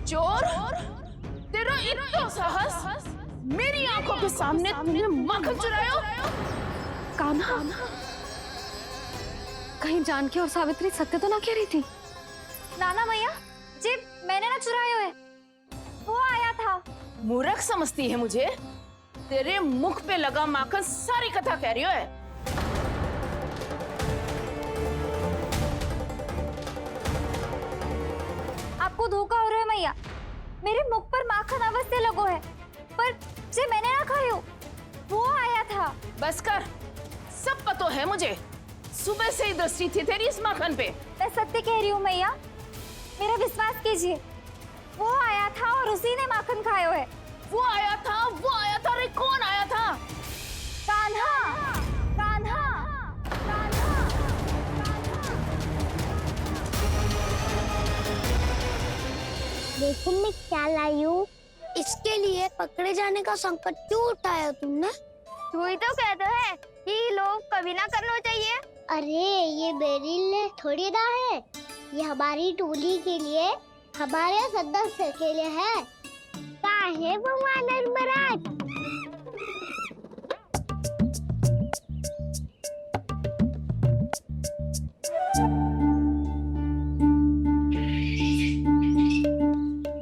चोर, तेरा इतना साहस, मेरी आंखों के सामने तुमने माखन चुरायो। कान्हा, कहीं जानकी और सावित्री सत्य तो ना कह रही थी? नाना मैया जी, मैंने ना चुराया है, वो आया था। मूर्ख समझती है मुझे? तेरे मुख पे लगा माखन सारी कथा कह रही है। आपको धोखा हो रहा है मैया, मेरे मुख पर माखन अवश्य लगो है, पर जे मैंने ना खायो, वो आया था। बस कर, सब पता है मुझे। सुबह से ही दृष्टि थी तेरी इस माखन पे। मैं सत्य कह रही हूँ मैया, मेरा विश्वास कीजिए। वो आया था और उसी ने माखन खायो है। वो आया था, वो आया था। अरे कौन आया था? कान्हा, कान्हा, कान्हा। देखो मैं क्या लाई हूँ। इसके लिए पकड़े जाने का संकट क्यों उठाया तुमने? तू ही तो कहता है कि लोग कभी ना करना चाहिए। अरे ये मेरे लिए थोड़ी ना है, ये हमारी टोली के लिए, हमारे सदस्य के लिए है। कहाँ है वो वानर महाराज?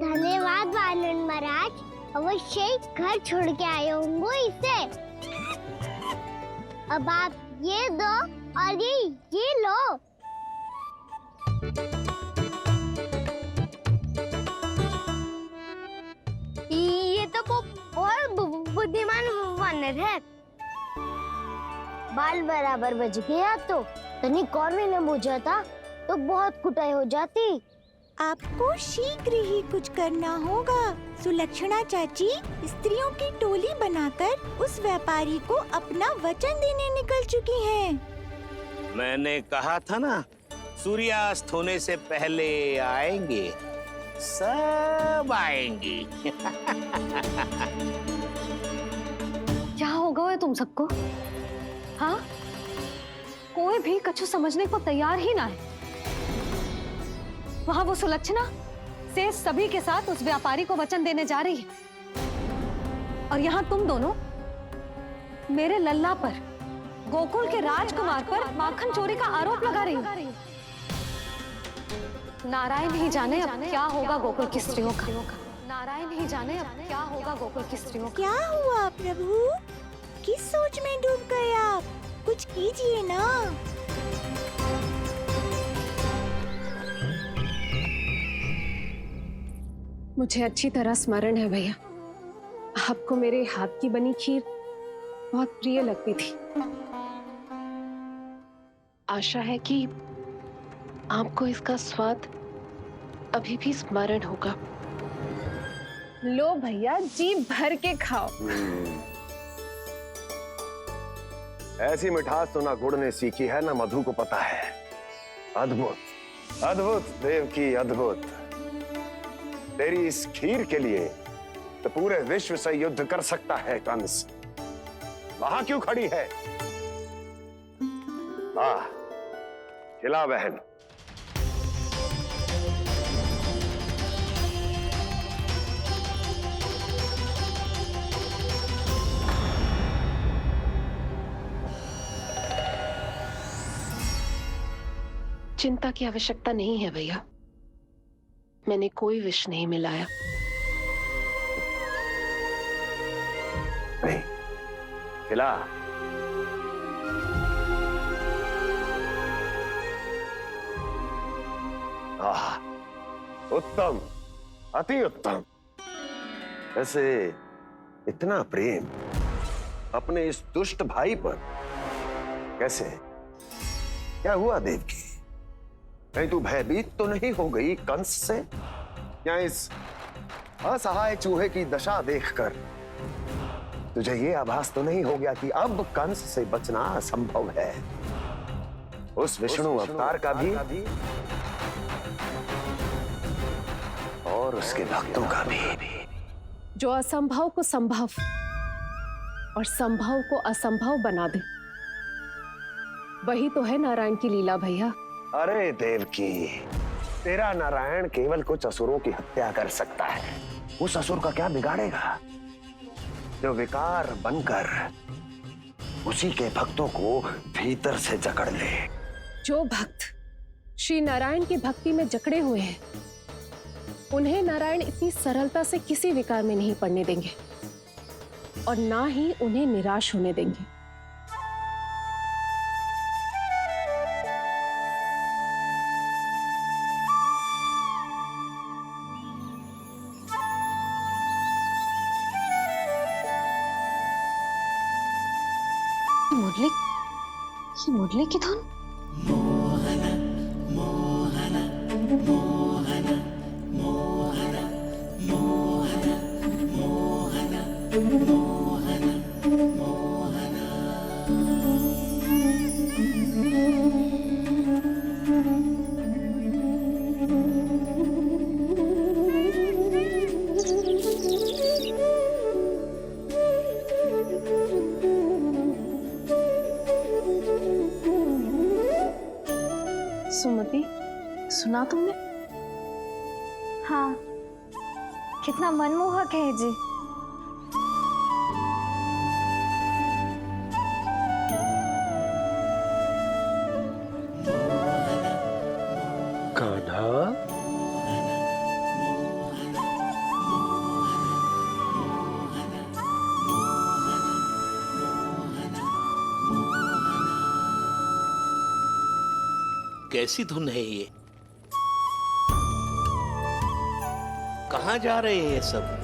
धन्यवाद वानर महाराज, अवश्य ही घर छोड़ के आए होंगे इसे। अब आप ये दो और ये लो। ये तो बहुत बुद्धिमान वानर है। बाल बराबर बज गया तो तनिक और भी न बुझा था तो बहुत कुटाई हो जाती। आपको शीघ्र ही कुछ करना होगा। सुलक्षणा चाची स्त्रियों की टोली बनाकर उस व्यापारी को अपना वचन देने निकल चुकी हैं। मैंने कहा था ना, सूर्यास्त होने से पहले आएंगे, सब आएंगे। क्या होगा है तुम सबको? हाँ, कोई भी कछु समझने को तैयार ही ना है। वहां वो सुलक्षणा से सभी के साथ उस व्यापारी को वचन देने जा रही है, और यहाँ तुम दोनों मेरे लल्ला पर, गोकुल के राजकुमार पर माखन चोरी का आरोप लगा रही हो। नारायण ही जाने अब क्या होगा गोकुल की स्त्रियों का। नारायण ही जाने अब क्या होगा गोकुल की स्त्रियों का। क्या हुआ प्रभु? किस सोच में डूब गए आप? कुछ कीजिए ना। मुझे अच्छी तरह स्मरण है भैया, आपको मेरे हाथ की बनी खीर बहुत प्रिय लगती थी। आशा है कि आपको इसका स्वाद अभी भी स्मरण होगा। लो भैया, जी भर के खाओ। ऐसी मिठास तो ना गुड़ ने सीखी है ना मधु को पता है। अद्भुत, अद्भुत देवकी, अद्भुत। तेरी इस खीर के लिए तो पूरे विश्व से युद्ध कर सकता है कंस। वहां क्यों खड़ी है? खिला बहन। चिंता की आवश्यकता नहीं है भैया, मैंने कोई विष नहीं मिलाया। नहीं, खिला। उत्तम, अति उत्तम। वैसे इतना प्रेम अपने इस दुष्ट भाई पर कैसे? क्या हुआ देवकी? कहीं तू भयभीत तो नहीं हो गई कंस से? या इस असहाय चूहे की दशा देखकर तुझे ये आभास तो नहीं हो गया कि अब कंस से बचना असंभव है? उस विष्णु अवतार का भी और उसके भक्तों का भी। जो असंभव को संभव और संभव को असंभव बना दे, वही तो है नारायण की लीला भैया। अरे देवकी, तेरा नारायण केवल कुछ असुरों की हत्या कर सकता है। उस असुर का क्या बिगाड़ेगा जो विकार बनकर उसी के भक्तों को भीतर से जकड़ ले। जो भक्त श्री नारायण की भक्ति में जकड़े हुए हैं, उन्हें नारायण इतनी सरलता से किसी विकार में नहीं पड़ने देंगे और ना ही उन्हें निराश होने देंगे। मुरली, ये मुरली की धुन। सुमति, सुना तुमने? हाँ, कितना मनमोहक है जी। कान्हा, कैसी धुन है ये? कहाँ जा रहे हैं ये सब?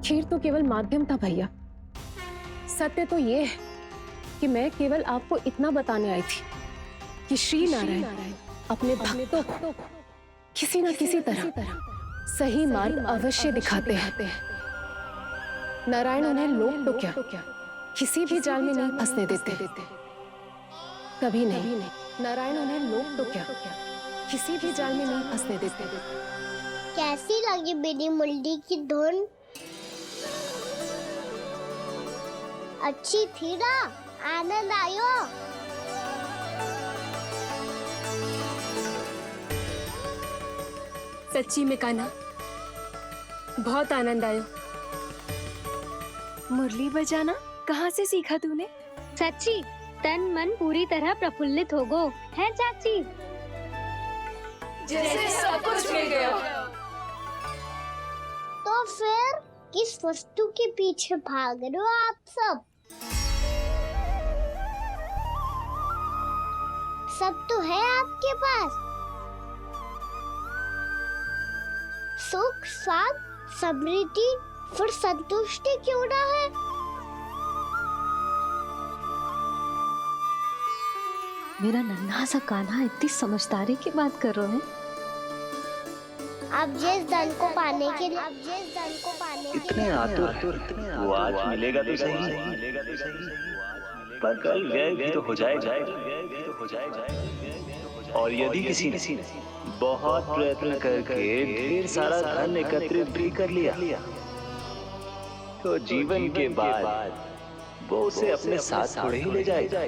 खीर तो केवल माध्यम था भैया। सत्य तो ये है कि मैं केवल आपको इतना बताने आई थी कि श्री नारायण अपने भक्तों को किसी न किसी तरह सही मार्ग अवश्य दिखाते हैं। नारायण उन्हें लोक तो क्या किसी भी जाल में नहीं फंसने देते, कभी नहीं। नारायण उन्हें लोक तो क्या किसी भी जाल में नहीं फंसने देते। कैसी लगी मेरी मुरली की धुन? अच्छी थी ना? आनंद आयो? सच्ची में कान्हा, बहुत आनंद आया। मुरली बजाना कहाँ से सीखा तूने? सच्ची तन मन पूरी तरह प्रफुल्लित हो गो है चाची। जैसे सब कुछ मिल गया। तो फिर किस वस्तु के पीछे भाग रहे हो आप सब? सब तो है आपके पास। सुख, स्वाद, समृद्धि, फिर संतुष्टि क्यों ना है? मेरा नन्हा सा कान्हा इतनी समझदारी की बात कर रहे हैं। अब जिस धन को पाने के लिए इतने आतुर वो आज मिलेगा तो सही, पर कल गए भी तो हो जाएगा। और यदि किसी ने बहुत प्रयत्न करके ढेर सारा धन एकत्रित भी कर लिया, तो जीवन के बाद वो उसे अपने साथ थोड़े ही ले जाएगा।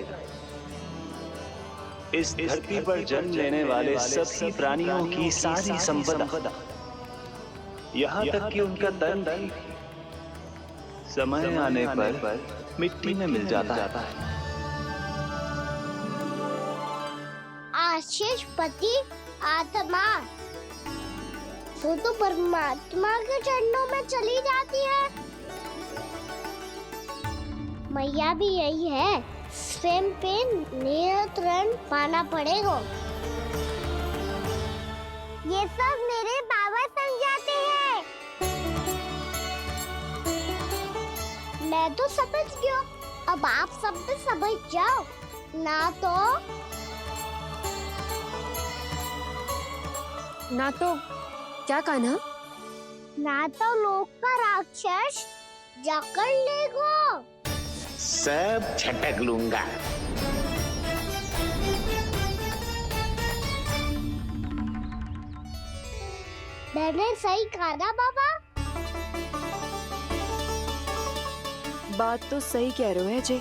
इस धरती पर जन्म लेने वाले सभी प्राणियों की सारी संपदा, यहाँ तक कि उनका तन भी समय आने पर मिट्टी में मिल जाता है। आशीष पति आत्मा वो तो परमात्मा के चरणों में चली जाती है। मैया भी यही है, स्वयं पे नियंत्रण पाना पड़ेगा। ये सब मेरे बाबा समझाते हैं। मैं तो समझ गया, अब आप सब भी समझ जाओ ना तो क्या कान्हा? ना तो लोक का राक्षस जकड़ लेगा। सब झटक लूंगा। मैंने सही कहा ना बाबा? बात तो सही कह रहे हो अजय।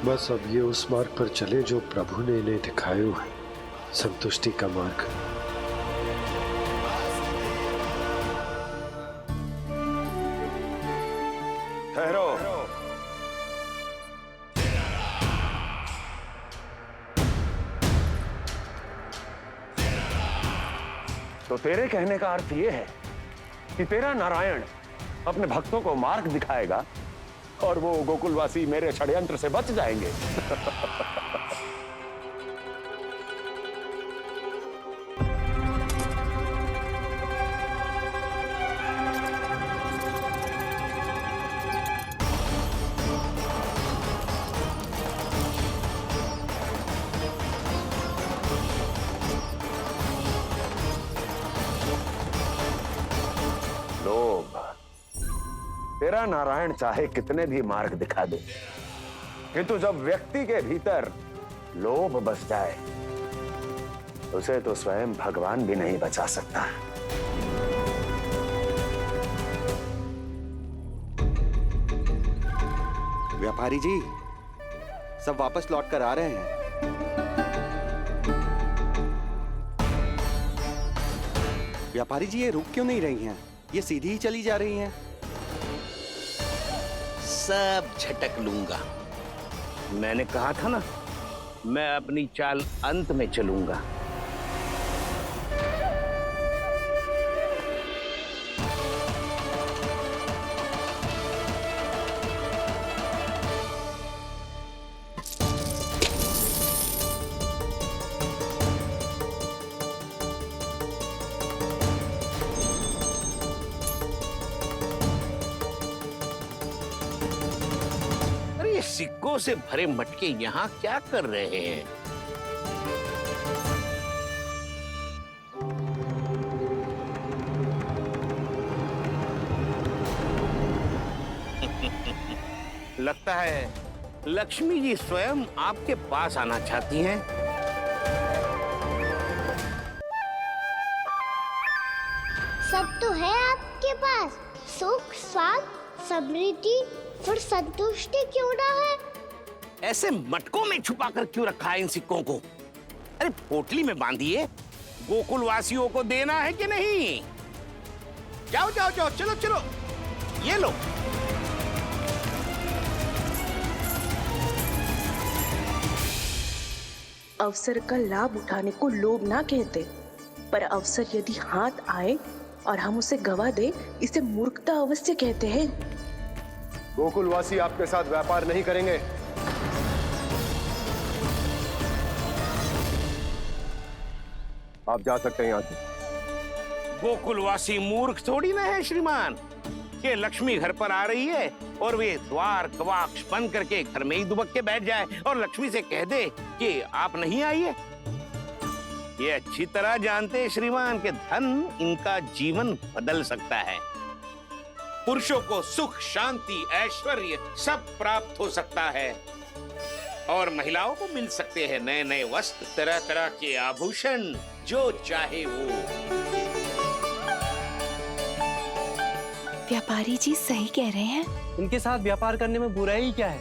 बस अब ये उस मार्ग पर चले जो प्रभु ने इन्हें दिखाया है, संतुष्टि का मार्ग। ठहरो। तो तेरे कहने का अर्थ ये है कि तेरा नारायण अपने भक्तों को मार्ग दिखाएगा और वो गोकुलवासी मेरे षड्यंत्र से बच जाएंगे। लोभ। तेरा नारायण चाहे कितने भी मार्ग दिखा दे, किंतु जब व्यक्ति के भीतर लोभ बस जाए, उसे तो स्वयं भगवान भी नहीं बचा सकता। व्यापारी जी, सब वापस लौट कर आ रहे हैं। व्यापारी जी, ये रुक क्यों नहीं रही हैं? ये सीधी ही चली जा रही हैं। सब झटक लूंगा। मैंने कहा था ना, मैं अपनी चाल अंत में चलूंगा। सिक्कों से भरे मटके यहाँ क्या कर रहे हैं? लगता है लक्ष्मी जी स्वयं आपके पास आना चाहती हैं। सब तो है आपके पास, सुख, स्वाद, समृद्धि, फिर संतुष्टि क्यों ना है? ऐसे मटकों में छुपाकर क्यों रखा है इन सिक्कों को? अरे पोटली में बांधिए, गोकुल वासियों को देना है कि नहीं? जाओ जाओ जाओ, चलो चलो, ये लो। अवसर का लाभ उठाने को लोभ ना कहते, पर अवसर यदि हाथ आए और हम उसे गवा दे, इसे मूर्खता अवश्य कहते हैं। गोकुलवासी आपके साथ व्यापार नहीं करेंगे। आप जा सकते हैं यहाँ से। गोकुलवासी मूर्ख थोड़ी ना है श्रीमान कि लक्ष्मी घर पर आ रही है और वे द्वार कवाक्ष बंद करके घर में ही दुबक के बैठ जाए और लक्ष्मी से कह दे कि आप नहीं आइए। ये अच्छी तरह जानते हैं श्रीमान कि धन इनका जीवन बदल सकता है। पुरुषों को सुख, शांति, ऐश्वर्य सब प्राप्त हो सकता है और महिलाओं को मिल सकते हैं नए नए वस्त्र, तरह तरह के आभूषण, जो चाहे वो। व्यापारी जी सही कह रहे हैं। इनके साथ व्यापार करने में बुराई क्या है?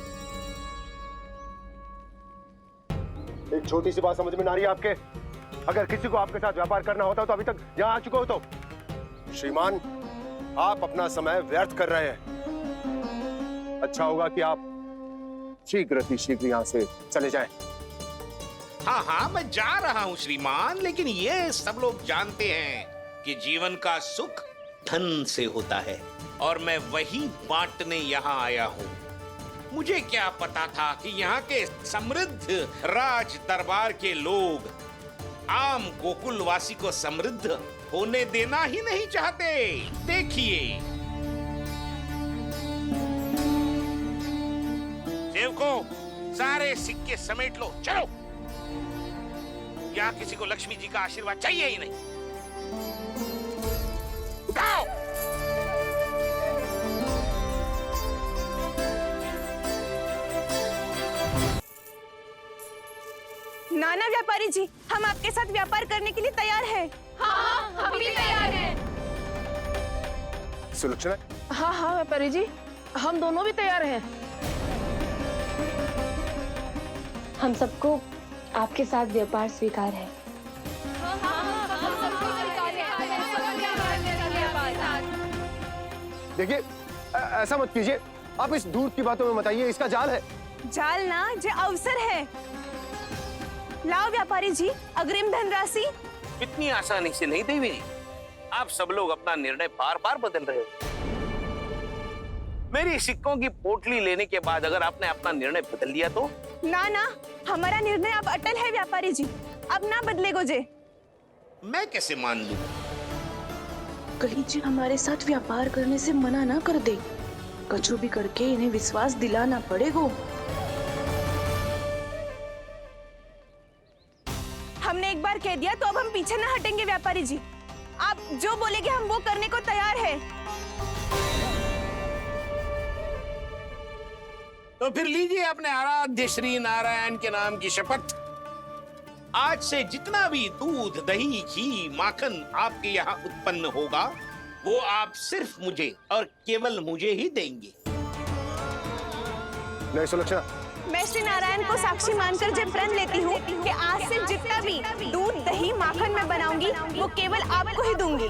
एक छोटी सी बात समझ में ना रही है आपके? अगर किसी को आपके साथ व्यापार करना होता तो अभी तक यहाँ आ चुके हो। तो श्रीमान, आप अपना समय व्यर्थ कर रहे हैं। अच्छा होगा कि आप शीघ्र यहाँ से चले जाएं। हाँ हाँ, मैं जा रहा हूँ श्रीमान, लेकिन ये सब लोग जानते हैं कि जीवन का सुख धन से होता है और मैं वही बांटने यहाँ आया हूँ। मुझे क्या पता था कि यहाँ के समृद्ध राज दरबार के लोग आम गोकुलवासी को समृद्ध होने देना ही नहीं चाहते। देखिए, सेवकों, सारे सिक्के समेट लो, चलो। यहाँ किसी को लक्ष्मी जी का आशीर्वाद चाहिए ही नहीं। उठाओ। नाना व्यापारी जी, हम आपके साथ व्यापार करने के लिए तैयार हैं। हाँ, हम भी तैयार हैं। सुलक्षणा? हाँ हाँ व्यापारी जी, हम दोनों भी तैयार हैं। हम सबको आपके साथ व्यापार स्वीकार है। देखिए, ऐसा मत कीजिए। आप इस दूध की बातों में मत आइए, इसका जाल है। जाल ना, जे अवसर है। लाओ व्यापारी जी, अग्रिम धनराशि। इतनी आसानी से नहीं देवी जी। आप सब लोग अपना निर्णय बार बार बदल रहे हो। मेरी सिक्कों की पोटली लेने के बाद अगर आपने अपना निर्णय बदल लिया तो? ना ना, हमारा निर्णय अब अटल है व्यापारी जी, अब ना बदलेगो जे। मैं कैसे मान लूं? कहीं जी हमारे साथ व्यापार करने से मना ना कर दे। कछु भी करके इन्हें विश्वास दिलाना पड़ेगा। हमने एक बार कह दिया तो अब हम पीछे ना हटेंगे व्यापारी जी। आप जो बोलेंगे हम वो करने को तैयार है। तो फिर लीजिए अपने आराध्य श्री नारायण के नाम की शपथ। आज से जितना भी दूध, दही, घी, माखन आपके यहाँ उत्पन्न होगा वो आप सिर्फ मुझे और केवल मुझे ही देंगे। नहीं सुलक्षणा, मैं श्री नारायण को साक्षी मानकर जब प्रण लेती हूँ कि आज से जितना भी दूध, दही, माखन मैं बनाऊंगी वो केवल आपको ही दूंगी।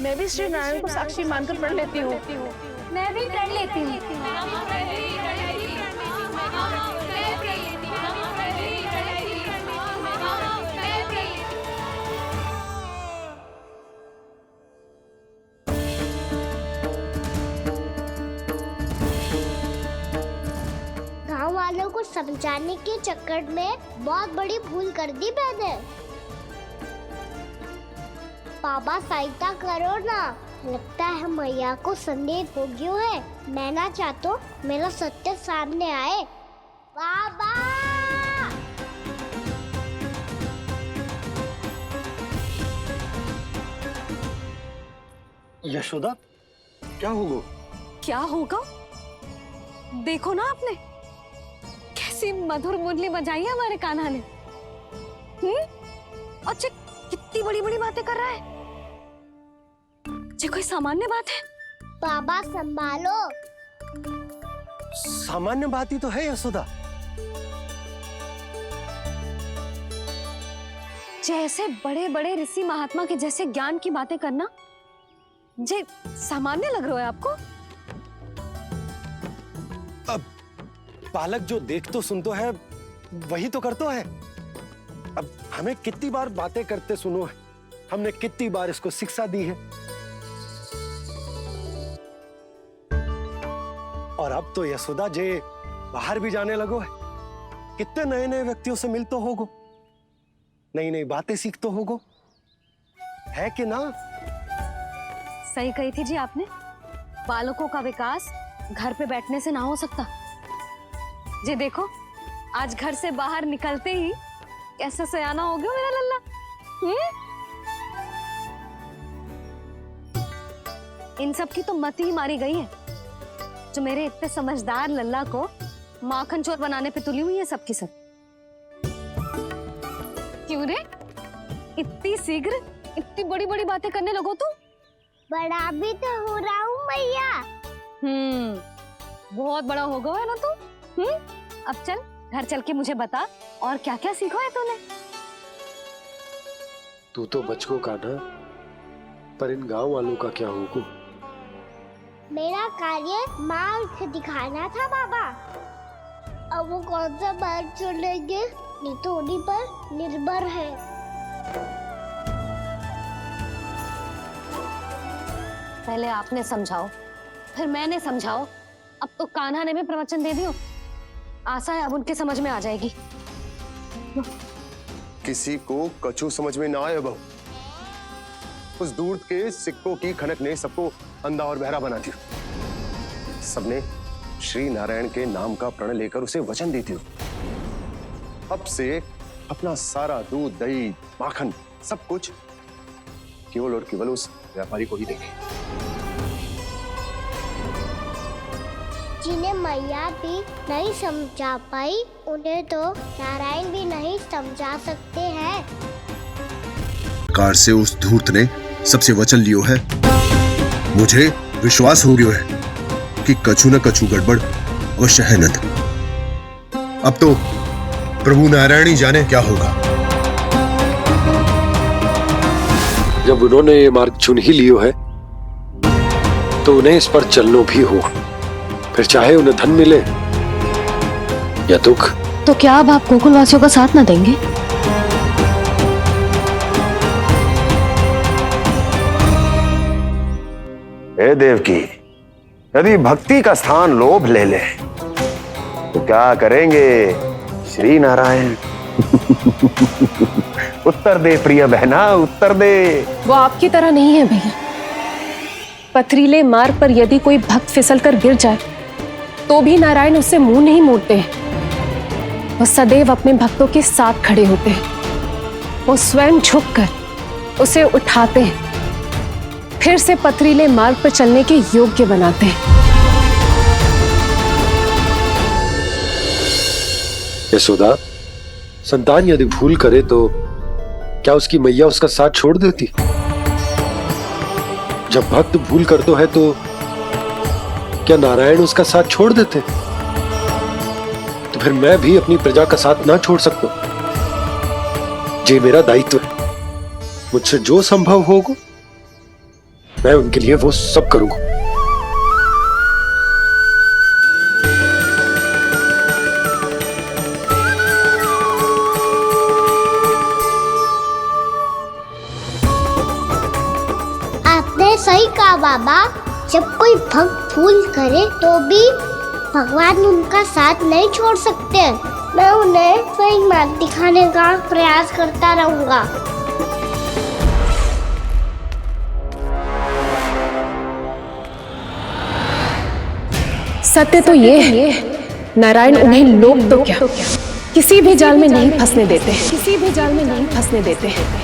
मैं भी श्री नारायण को साक्षी मानकर प्रण लेती हूँ। मैं भी प्रण लेती हूँ। गांव वालों को समझाने के चक्कर में बहुत बड़ी भूल कर दी मैंने। बाबा सहायता करो ना, लगता है मैया को संदेह हो गया है। मैं ना चाहता मेरा सत्य सामने आए। बाबा! यशोदा, क्या होगा? क्या होगा? देखो ना आपने कैसी मधुर मुरली बजाई है हमारे कान्हा ने। और कितनी बड़ी बड़ी बातें कर रहा है। ये कोई सामान्य बात है? बाबा संभालो। सामान्य बात ही तो है यशोदा। जैसे बड़े बड़े ऋषि महात्मा के जैसे ज्ञान की बातें करना जे सामान्य लग रहा है आपको? अब बालक जो देख तो सुन तो है वही तो करता है। अब हमें कितनी बार बातें करते सुनो है, हमने कितनी बार इसको शिक्षा दी है। और अब तो यशोदा जे बाहर भी जाने लगो है, कितने नए नए व्यक्तियों से मिलते होगो, नई नई बातें सीखते होगो, है कि ना? सही कही थी जी आपने। बालकों का विकास घर पे बैठने से ना हो सकता। जी देखो, आज घर से बाहर निकलते ही कैसे सयाना हो गया मेरा लल्ला। इन सब की तो मत ही मारी गई है, जो मेरे इतने समझदार लल्ला को माखन चोर बनाने पे तुली हुई है सबकी सब। क्यों रे, इतनी शीघ्र इतनी बड़ी बड़ी बातें करने लगो तू? बड़ा भी तो हो रहा हूँ मैया। बहुत बड़ा हो गया है ना तू। अब चल घर चल के मुझे बता और क्या क्या सीखा है तूने। तू तो बचको का ना, पर इन गांव वालों का क्या होगा? मेरा कार्य मार्ग दिखाना था बाबा। अब वो कौन सा मार्ग चुनेंगे ये तो उन्हीं पर निर्भर है। पहले आपने समझाओ, फिर मैंने समझाओ, अब तो कान्हा ने भी प्रवचन दे दियो। आशा है अब उनके समझ में आ जाएगी। किसी को कछु समझ में ना आए बहू। उस दूध के सिक्कों की खनक ने सबको अंधा और बहरा बना दिया। सबने श्री नारायण के नाम का प्रण लेकर उसे वचन देती हो। अब से अपना सारा दूध, दही, माखन सब कुछ केवल और केवल उस व्यापारी को ही देंगे। जिन्हें मैया भी नहीं समझा पाई, उन्हें तो नारायण भी नहीं समझा सकते हैं। कार से उस धूर्त ने सबसे वचन लियो है। मुझे विश्वास हो गयो है कि कछु न कछु गड़बड़ अवश्य है नंद। अब तो प्रभु नारायण ही जाने क्या होगा। जब उन्होंने ये मार्ग चुन ही लियो है तो उन्हें इस पर चलना भी हो, फिर चाहे उन्हें धन मिले या दुख। तो क्या अब आप गोकुलवासियों का साथ न देंगे? हे देवकी, यदि भक्ति का स्थान लोभ ले ले तो क्या करेंगे श्री नारायण? उत्तर दे प्रिय बहना, उत्तर दे। वो आपकी तरह नहीं है भैया। पथरीले मार्ग पर यदि कोई भक्त फिसलकर गिर जाए तो भी नारायण उससे मुंह नहीं मोड़ते हैं। वो सदैव अपने भक्तों के साथ खड़े होते हैं। वो स्वयं झुककर उसे उठाते हैं, फिर से पथरीले मार्ग पर चलने के योग्य बनाते हैं। यशोदा, संतान यदि भूल करे तो क्या उसकी मैया उसका साथ छोड़ देती? जब भक्त भूल करता है तो क्या नारायण उसका साथ छोड़ देते? तो फिर मैं भी अपनी प्रजा का साथ ना छोड़ सकता। ये मेरा दायित्व है। मुझसे जो संभव होगा मैं उनके लिए वो सब करूंगा। आपने सही कहा बाबा। जब कोई भक्त भूल करे तो भी भगवान उनका साथ नहीं छोड़ सकते। मैं उन्हें सही मार्ग दिखाने का प्रयास करता रहूंगा। सत्य तो ये है, नारायण उन्हें लोग तो क्या किसी भी जाल में नहीं फंसने देते, किसी भी जाल में नहीं फंसने देते हैं।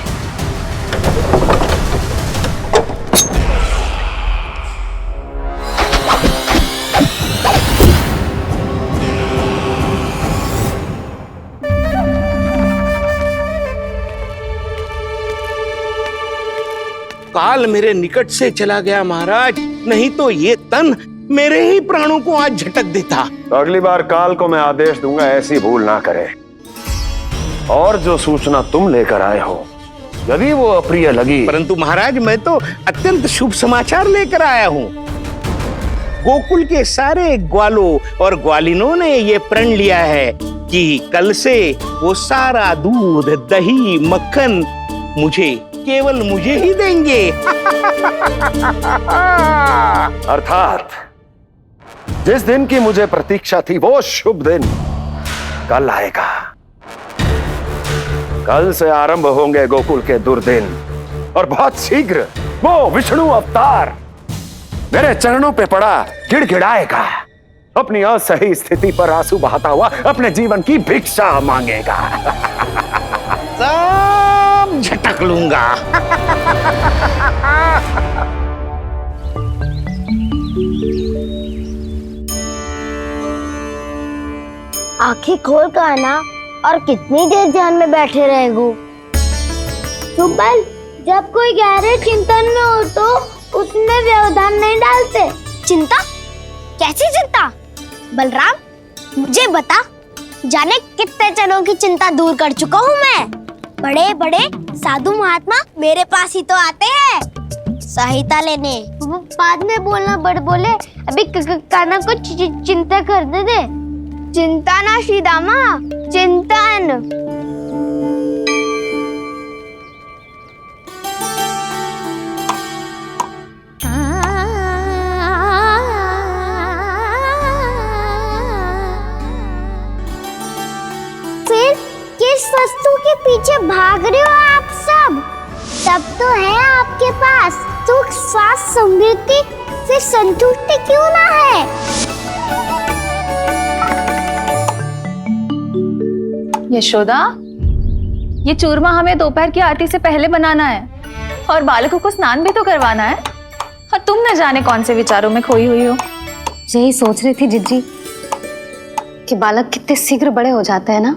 काल मेरे निकट से चला गया महाराज, नहीं तो ये तन मेरे ही प्राणों को आज झटक देता। तो अगली बार काल को मैं आदेश दूंगा ऐसी भूल ना करे। और जो सूचना तुम लेकर आए हो यदि वो अप्रिय लगी। परंतु महाराज, मैं तो अत्यंत शुभ समाचार लेकर आया हूँ। गोकुल के सारे ग्वालों और ग्वालिनों ने ये प्रण लिया है कि कल से वो सारा दूध, दही, मक्खन मुझे, केवल मुझे ही देंगे। अर्थात जिस दिन की मुझे प्रतीक्षा थी वो शुभ दिन कल आएगा। कल से आरंभ होंगे गोकुल के दुर्दिन और बहुत शीघ्र वो विष्णु अवतार मेरे चरणों पे पड़ा गिड़गिड़ाएगा, अपनी असही स्थिति पर आंसू बहाता हुआ अपने जीवन की भिक्षा मांगेगा। सब झटक लूंगा। आंखें खोल कर आना और कितनी देर ध्यान में बैठे रहेगो। सुबल, जब कोई गहरे चिंतन में हो तो उसमें व्यवधान नहीं डालते। चिंता? कैसी चिंता? बलराम, मुझे बता, जाने कितने जनों की चिंता दूर कर चुका हूँ मैं। बड़े बड़े साधु महात्मा मेरे पास ही तो आते हैं सहायता लेने। बाद में बोलना बड़ बोले, अभी काना को चिंता करने दे। चिंता ना श्रीदामा, चिंतन। फिर किस वस्तु के पीछे भाग रहे हो आप सब? सब तो है आपके पास, सुख स्वास्थ्य समृद्धि से संतुष्टि क्यों ना है? यशोदा, ये चूरमा हमें दोपहर की आरती से पहले बनाना है और बालकों को स्नान भी तो करवाना है, और तुम न जाने कौन से विचारों में खोई हुई हो। यही सोच रही थी जिज्जी कि बालक कितने शीघ्र बड़े हो जाते हैं ना।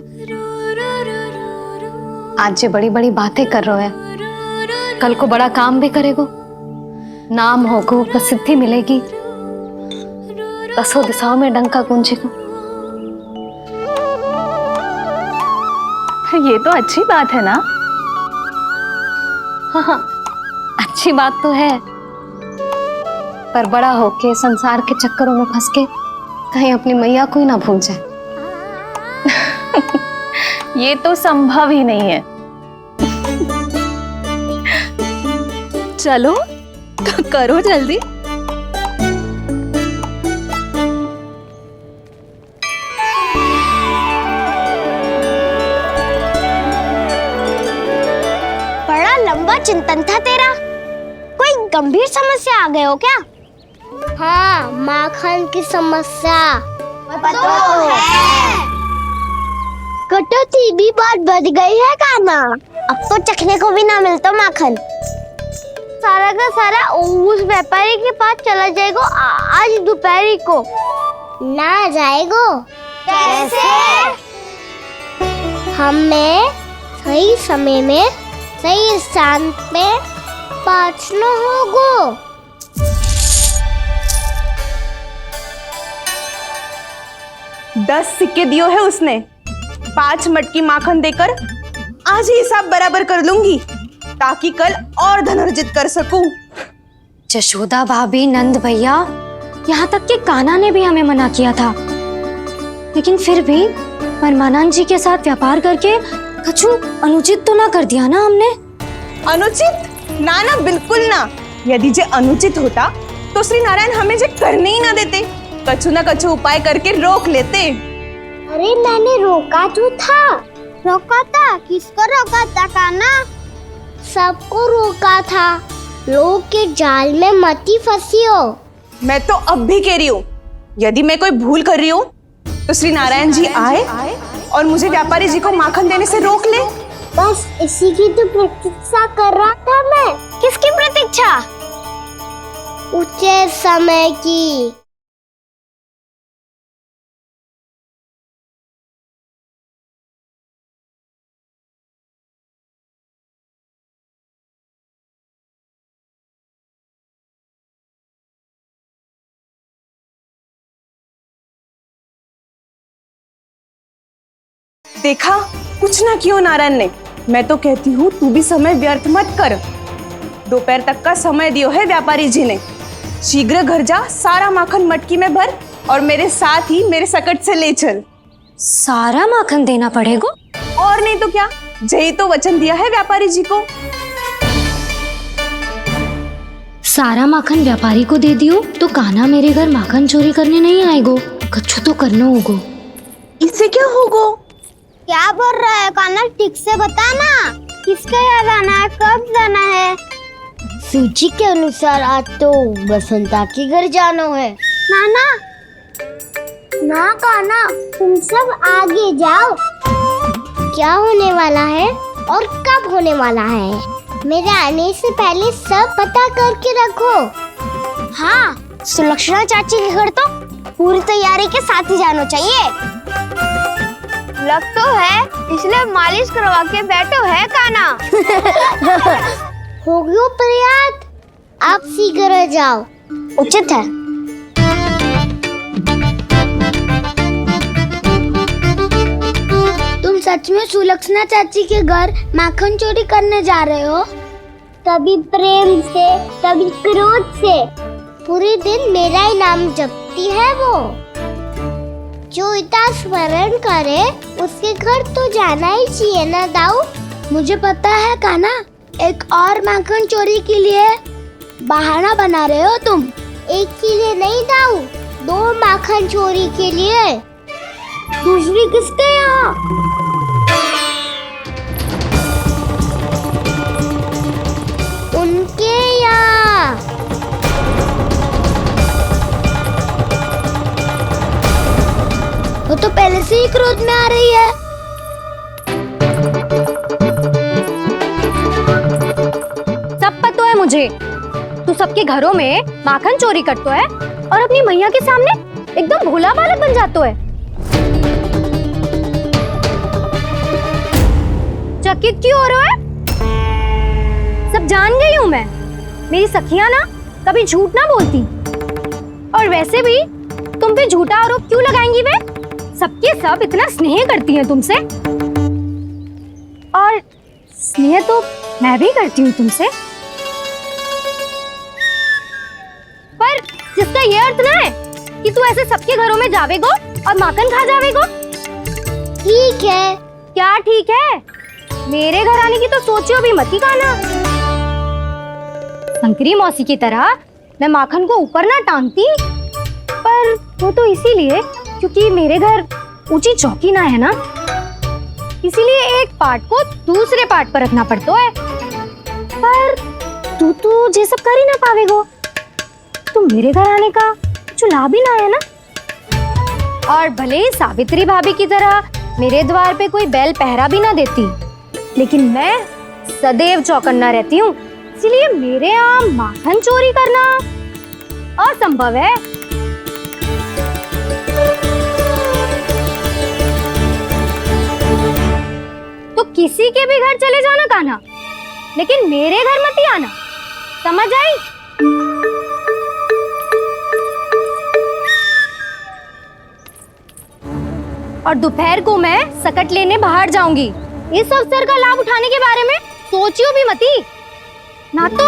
आज जो बड़ी बड़ी बातें कर रहे हैं, कल को बड़ा काम भी करेगो, नाम होगो, प्रसिद्धि मिलेगी, दसों दिशाओं में डंका गूंजेगो। ये तो अच्छी बात है ना? हाँ, अच्छी बात तो है, पर बड़ा होके संसार के चक्करों में फंस के कहीं अपनी मैया को ही ना भूल जाए। ये तो संभव ही नहीं है। चलो करो जल्दी। बड़ा लंबा चिंतन था तेरा। कोई गंभीर समस्या आ गए हो क्या? हाँ, माखन की समस्या तो है। कटौती भी बहुत बढ़ गई है काना। अब तो चखने को भी ना मिलता माखन। सारा का सारा उस व्यापारी के पास चला जाएगा आज दोपहर को। ना जाएगो? कैसे? हमें सही समय में सही स्थान पे पहुंचना होगा। दस सिक्के दियो है उसने, 5 मटकी माखन देकर आज ही हिसाब बराबर कर लूंगी, ताकि कल और धन अर्जित कर सकूं। यशोदा भाभी, नंद भैया, यहाँ तक कि कान्हा ने भी हमें मना किया था, लेकिन फिर भी परमानंद जी के साथ व्यापार करके कछु अनुचित तो ना कर दिया ना हमने? अनुचित? ना ना, बिल्कुल ना। यदि जे अनुचित होता तो श्री नारायण हमें जे करने ही ना देते, कछु ना कछु उपाय करके रोक लेते। अरे मैंने रोका तो था। रोका था? किसको रोका था कान्हा? सबको रोका था। लोग के जाल में मती फंसी हो। मैं तो अब भी कह रही हूँ, यदि मैं कोई भूल कर रही हूँ तो श्री नारायण जी आए और मुझे व्यापारी जी को माखन देने से रोक ले। बस इसी की तो प्रतीक्षा कर रहा था मैं। किसकी प्रतीक्षा? उचित समय की। देखा, कुछ ना क्यों नारायण ने। मैं तो कहती हूँ तू भी समय व्यर्थ मत कर। दोपहर तक का समय दियो है व्यापारी जी ने। शीघ्र घर जा, सारा माखन मटकी में भर और मेरे साथ ही मेरे सकट से ले चल। सारा माखन देना पड़ेगा? और नहीं तो क्या, जय तो वचन दिया है व्यापारी जी को। सारा माखन व्यापारी को दे दियो तो कान्हा मेरे घर माखन चोरी करने नहीं आएगो। कछु तो करना होगा। इससे क्या होगा? क्या बोल रहा है कान्हा? ठीक से बता ना, किसका यहाँ जाना है, कब जाना है? सूची के अनुसार आज तो बसंता के घर जाना है। नाना ना कान्हा, तुम सब आगे जाओ। क्या होने वाला है और कब होने वाला है, मेरे आने से पहले सब पता करके रखो। हाँ, सुलक्षणा चाची के घर तो पूरी तैयारी के साथ ही जाना चाहिए। लग तो है, इसलिए मालिश करवा के बैठो है कान्हा। हो गयो प्रयास, आप शीघ्र जाओ, उचित है। तुम सच में सुलक्षणा चाची के घर माखन चोरी करने जा रहे हो? कभी प्रेम से, कभी क्रोध से, पूरे दिन मेरा ही नाम जपती है वो। जो इतना स्मरण करे उसके घर तो जाना ही चाहिए ना दाऊ। मुझे पता है कान्हा, एक और माखन चोरी के लिए बहाना बना रहे हो तुम। एक के लिए नहीं दाऊ, 2 माखन चोरी के लिए। दूसरी किसके यहाँ? उनके यहाँ। वो तो पहले से ही क्रोध में आ रही है। सब पता है मुझे, तू सबके घरों में माखन चोरी करतो है और अपनी मैया के सामने एकदम भोला बालक बन जातो है। चकित क्यों हो रहे हो? सब जान गई हूँ मैं, मेरी सखियां ना कभी झूठ ना बोलती। और वैसे भी तुम पे झूठा आरोप क्यों लगाएंगी वे? सबके सब इतना स्नेह करती हैं तुमसे, और स्नेह तो मैं भी करती हूँ तुमसे। पर जिसका ये अर्थ ना है कि तू ऐसे सबके घरों में जावेगो और माखन खा जावेगो। ठीक है। क्या ठीक है? मेरे घर आने की तो सोचियो भी मत ही कान्हा। शंकरी मौसी की तरह मैं माखन को ऊपर ना टांगती, पर वो तो इसीलिए क्योंकि मेरे घर ऊंची चौकी ना है ना, इसीलिए एक पार्ट को दूसरे पार्ट पर रखना पड़ता है। पर तू ये सब कर ही ना पावेगो, तो मेरे घर आने का कुछ लाभ ही ना है ना। और भले ही सावित्री भाभी की तरह मेरे द्वार पे कोई बैल पहरा भी ना देती, लेकिन मैं सदैव चौकन्ना रहती हूँ, इसलिए मेरे यहाँ माखन चोरी करना असंभव है। तो किसी के भी घर चले जाना कान्हा, लेकिन मेरे घर मत ही आना, समझ आई? और दोपहर को मैं सकट लेने बाहर जाऊंगी। इस अवसर का लाभ उठाने के बारे में सोचियो भी मती, ना तो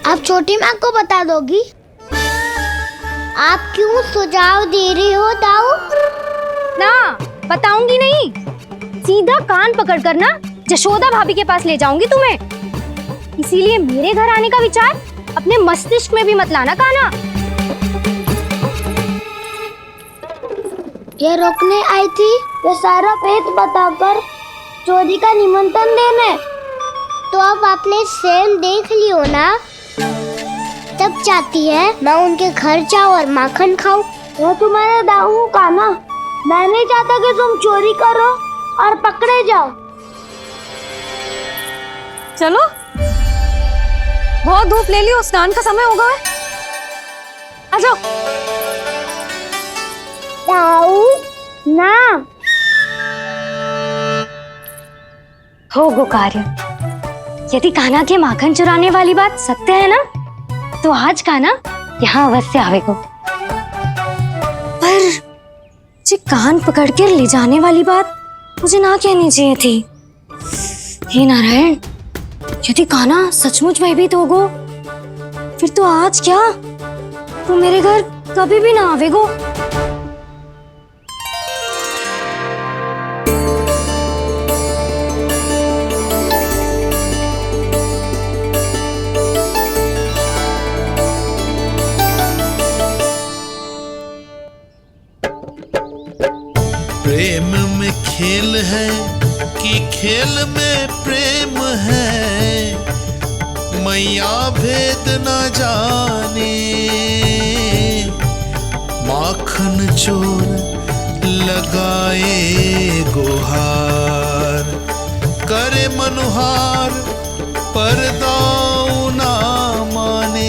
आप छोटी माँ को बता दोगी? आप क्यों सुझाव दे रही हो दाऊ? ना बताऊंगी नहीं, सीधा कान पकड़ कर ना जशोदा भाभी के पास ले जाऊंगी तुम्हें। इसीलिए मेरे घर आने का विचार अपने मस्तिष्क में भी मत लाना कान्हा। ये रोकने आई थी, ये सारा भेद बताकर चोरी का निमंत्रण देने। तो अब आपने स्वयं देख लियो ना, तब चाहती है मैं उनके घर जाऊँ और माखन खाऊं। मैं तुम्हारा दाऊ हूँ कान्हा, मैं नहीं चाहता कि तुम चोरी करो और पकड़े जाओ। चलो, बहुत धूप ले लियो, स्नान का समय होगा। आ जाओ। दाऊ ना हो गो कार्य। यदि कान्हा के माखन चुराने वाली बात सत्य है ना, तो आज कान्हा यहाँ अवश्य आवेगो। पर जे कान पकड़ कर ले जाने वाली बात मुझे ना कहनी चाहिए थी। हे नारायण, यदि कान्हा सचमुच भयभीत होगो, फिर तो आज क्या, तो मेरे घर कभी भी ना आवेगो। प्रेम में खेल है कि खेल में प्रेम है, मैया भेद न जाने। माखन चोर लगाए गुहार, करे मनुहार पर दाऊ ना माने।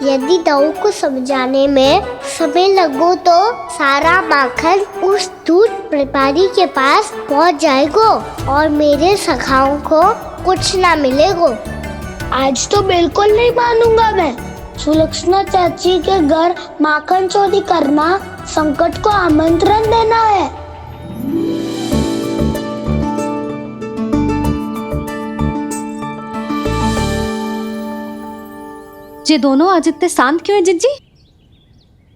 यदि दाऊ को समझाने में समय लगो तो सारा माखन उस दूध व्यापारी के पास पहुंच जाएगा और मेरे सखाओं को कुछ ना मिलेगा। आज तो बिल्कुल नहीं मानूंगा मैं। सुलक्षणा चाची के घर माखन चोरी करना संकट को आमंत्रण देना है। ये दोनों आज इतने शांत क्यों है जिज्जी?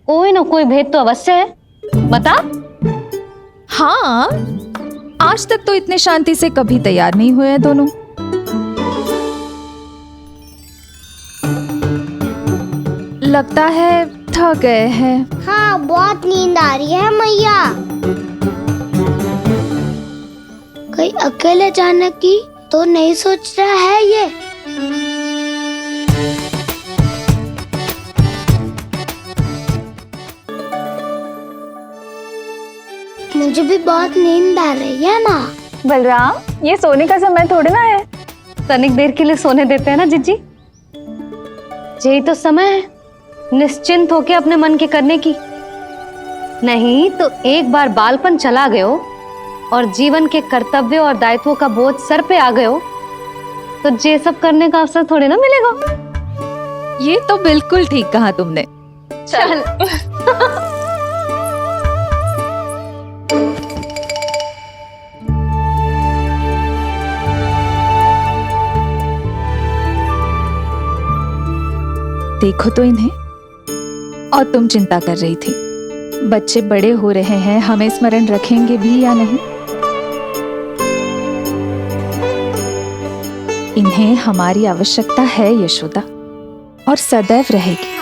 कोई ना कोई भेद तो अवश्य है, बता। हाँ, आज तक तो इतने शांति से कभी तैयार नहीं हुए दोनों। लगता है थक गए हैं। हाँ, बहुत नींद आ रही है मैया। कहीं अकेले जाने की तो नहीं सोच रहा है ये? मुझे भी बहुत नींद आ रही है माँ। बलराम, ये सोने का समय थोड़ी ना है। तनिक देर के लिए सोने देते हैं ना जिज्जी। यही तो समय है निश्चिंत होके अपने मन के करने की। नहीं तो एक बार बालपन चला गयो और जीवन के कर्तव्य और दायित्वों का बोझ सर पे आ गयो तो ये सब करने का अवसर थोड़ी ना मिलेगा। ये तो बिल्कुल ठीक कहा तुमने। चल। देखो तो इन्हें। और तुम चिंता कर रही थी बच्चे बड़े हो रहे हैं, हमें स्मरण रखेंगे भी या नहीं। इन्हें हमारी आवश्यकता है यशोदा, और सदैव रहेगी।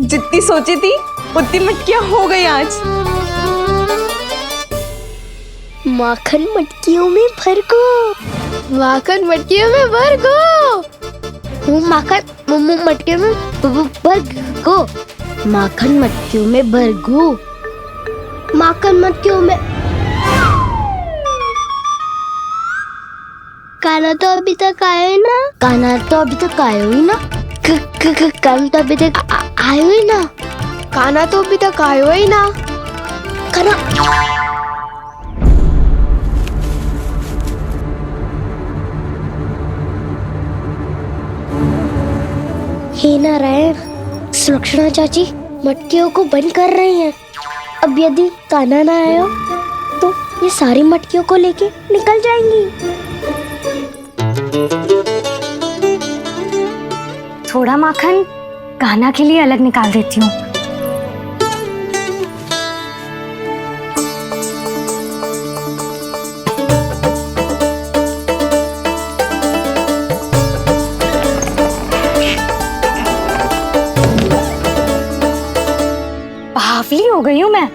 जितनी सोची थी उतनी मटकियां हो गई आज। माखन मटकियों में भर गो। माखन मटकियों में भर गो। माखन मटकियों में भर गो। माखन मटकियों में भर गो। माखन मटकियों में। काना तो अभी तक आए ना। काना तो अभी तक आयो ही ना। काना तो अभी तक आयो ही ना। काना तो अभी तक आयो ही ना। काना हे नारायण, सुलक्षणा चाची मटकियों को बंद कर रही हैं। अब यदि काना ना आया तो ये सारी मटकियों को लेके निकल जाएंगी। थोड़ा माखन कान्हा के लिए अलग निकाल देती हूँ। बावली हो गई हूँ मैं।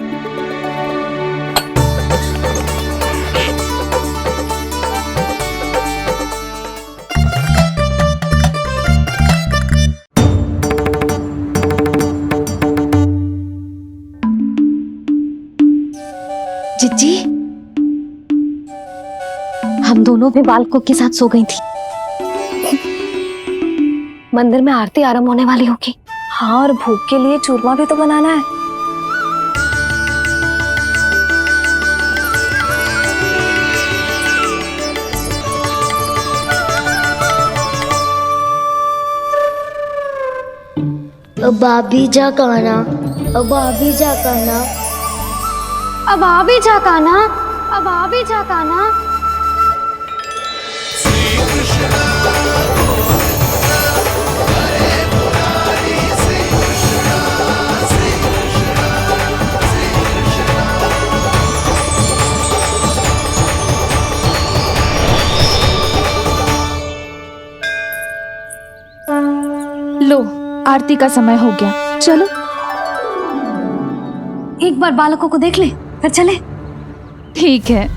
जिज्जी, हम दोनों भी बालकों के साथ सो गई थी। मंदिर में आरती आरंभ होने वाली होगी। हाँ, और भोग के लिए चूरमा भी तो बनाना है। अब भाभी जा कहना। अब भाभी जा कहना। अब आ भी जा कान्हा, अब आ भी जा कान्हा। लो, आरती का समय हो गया, चलो। एक बार बालकों को देख ले, फिर चले। ठीक है।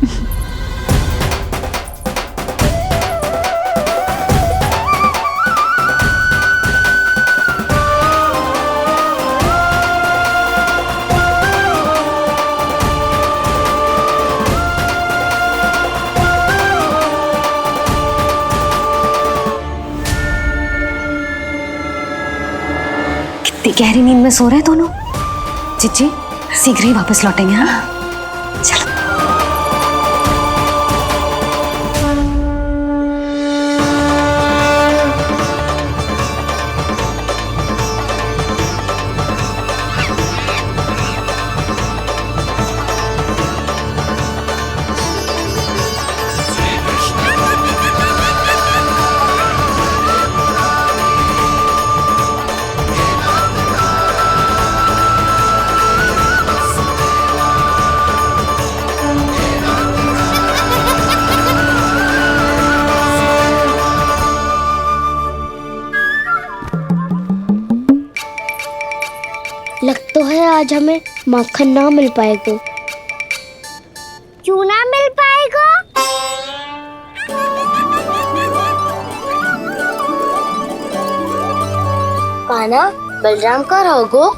कितनी गहरी नींद में सो रहे हैं दोनों। चिच्ची शीघ्र ही वापस लौटेंगे। हाँ चलो। लग तो है आज हमें माखन ना मिल पाएगा। क्यों ना मिल पाएगा? कान्हा, बलराम का रहोगो?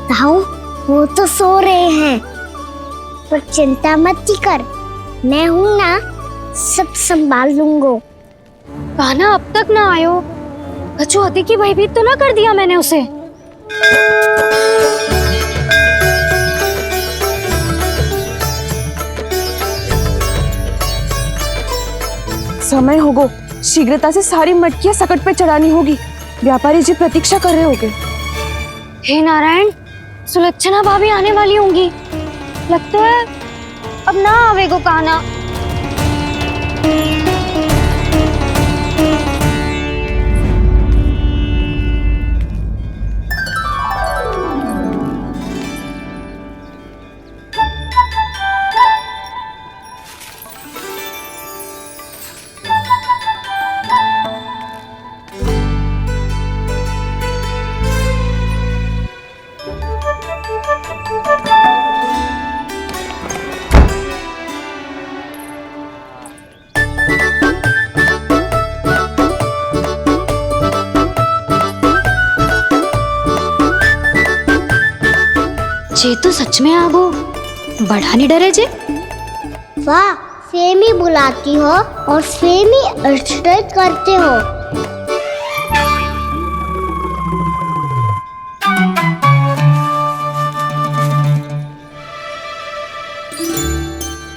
ताऊ, वो तो सो रहे हैं, पर चिंता मत कर, मैं हूँ ना, सब संभाल लूंगा। कान्हा अब तक ना आयो, कछु हाथी की भयभीत तो ना कर दिया मैंने उसे? समय होगो, शीघ्रता से सारी मटकियां सकट पे चढ़ानी होगी। व्यापारी जी प्रतीक्षा कर रहे होंगे। हे नारायण, सुलक्षणा भाभी आने वाली होंगी। लगता है अब ना आवेगो कान्हा। जे तो सच में आगो, बड़ा नहीं डरे जे। वाह, सेम ही बुलाती हो और सेम ही अर्चना करते हो।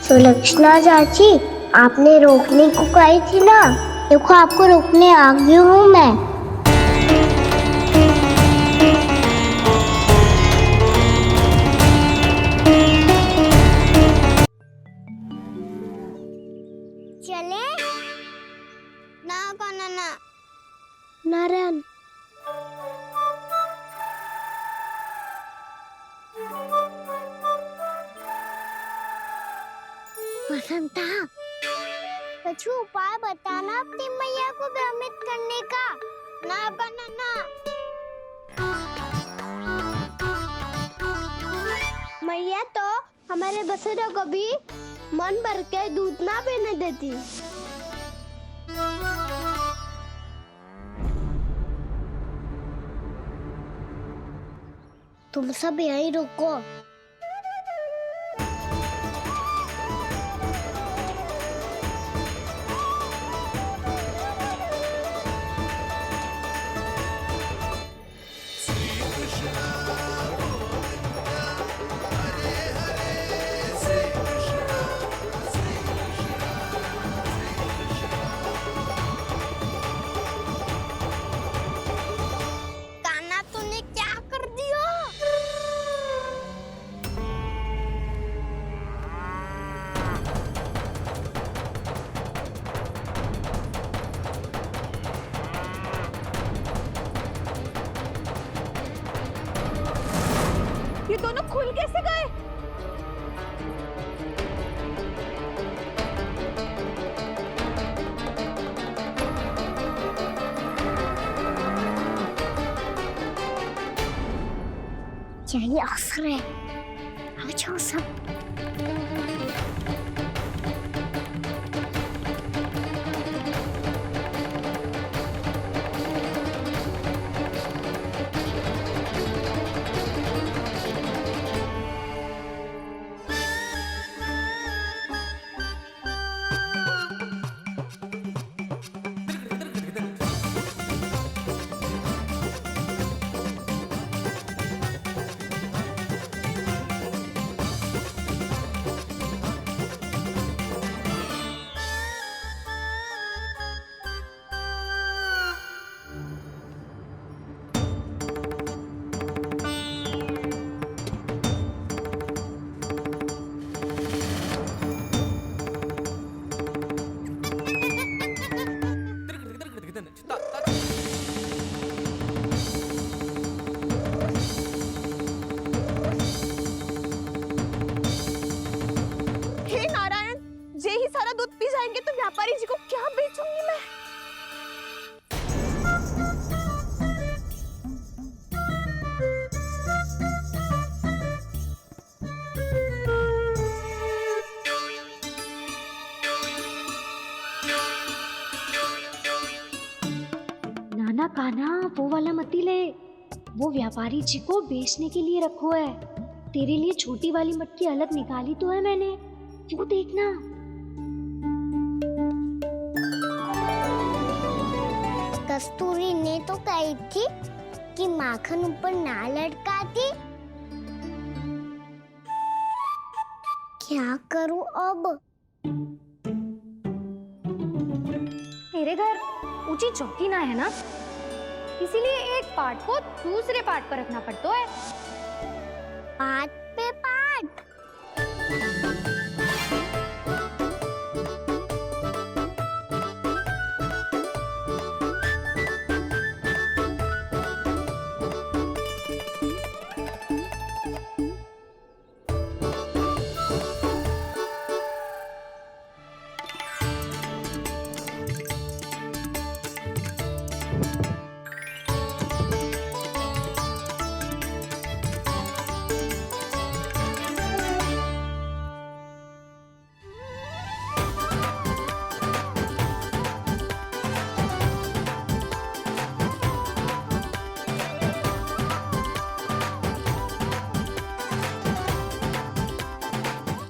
सुलक्षणा चाची, आपने रोकने को कही थी ना, देखो आपको रोकने आ गई हूँ मैं। चले ना कान्हा ना। नारायण, वसंता, कुछ उपाय बताना अपनी मैया को भ्रमित करने का। ना कान्हा ना। मैया तो हमारे बसेरों को भी मन भर के दूध ना पीने देती। तुम सब यहीं रुको। यही अवसर है, आ जाओ सब। हे नारायण, जे ही सारा दूध पी जाएंगे तो व्यापारी जी को क्या बेचूंगी मैं? नाना कान्हा, वो वाला मती ले, वो व्यापारी जी को बेचने के लिए रखो है। तेरे लिए छोटी वाली मटकी अलग निकाली तो है मैंने, वो देखना। कस्तूरी ने तो कही थी कि माखन ऊपर ना लटकाती। क्या करूं अब? मेरे घर ऊंची चौकी ना है ना, इसीलिए एक पार्ट को दूसरे पार्ट पर रखना पड़ता है। पार्ट पे पार्ट।